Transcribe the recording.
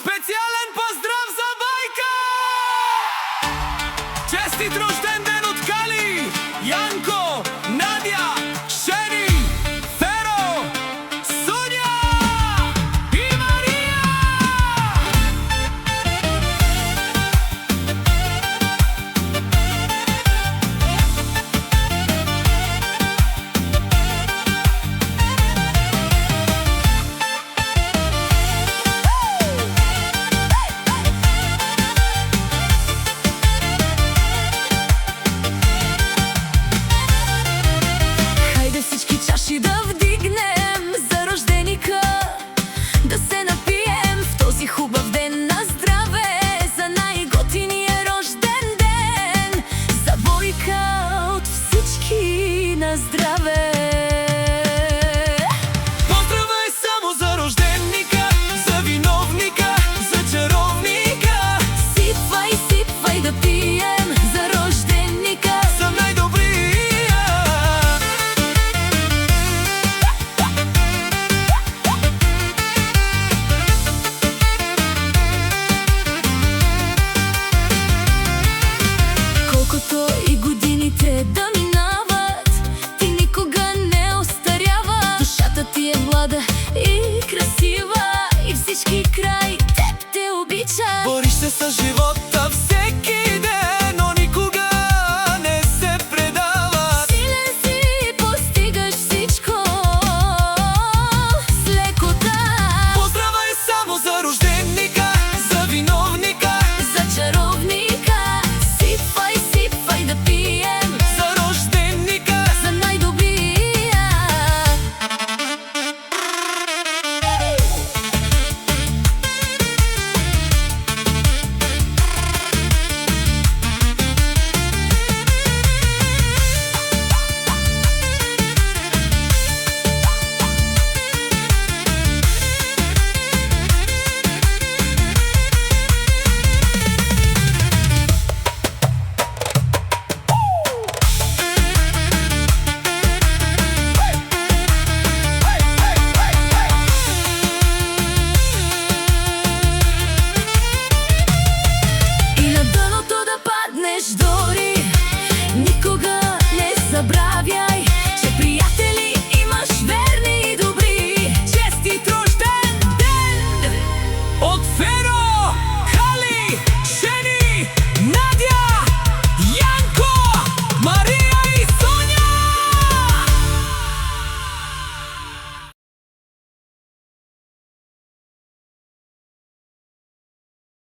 Специален поздрав за Байка! Честит рожден ден от Кали, Янко, Надя, Шени, Феро, Соня и Мария! Чаши да вдигнем за рожденика, да се напием в този хубав ден на здраве, за най-готиния рожден ден, за Бойка от всички на здраве. Поздрава е само за рожденика, за виновника, за чаровника. Сипвай, сипвай да пием за рожденика, за най-добрия. Колкото и годините да минават, ти никога не остарява. Душата ти е млада и красива, и всички край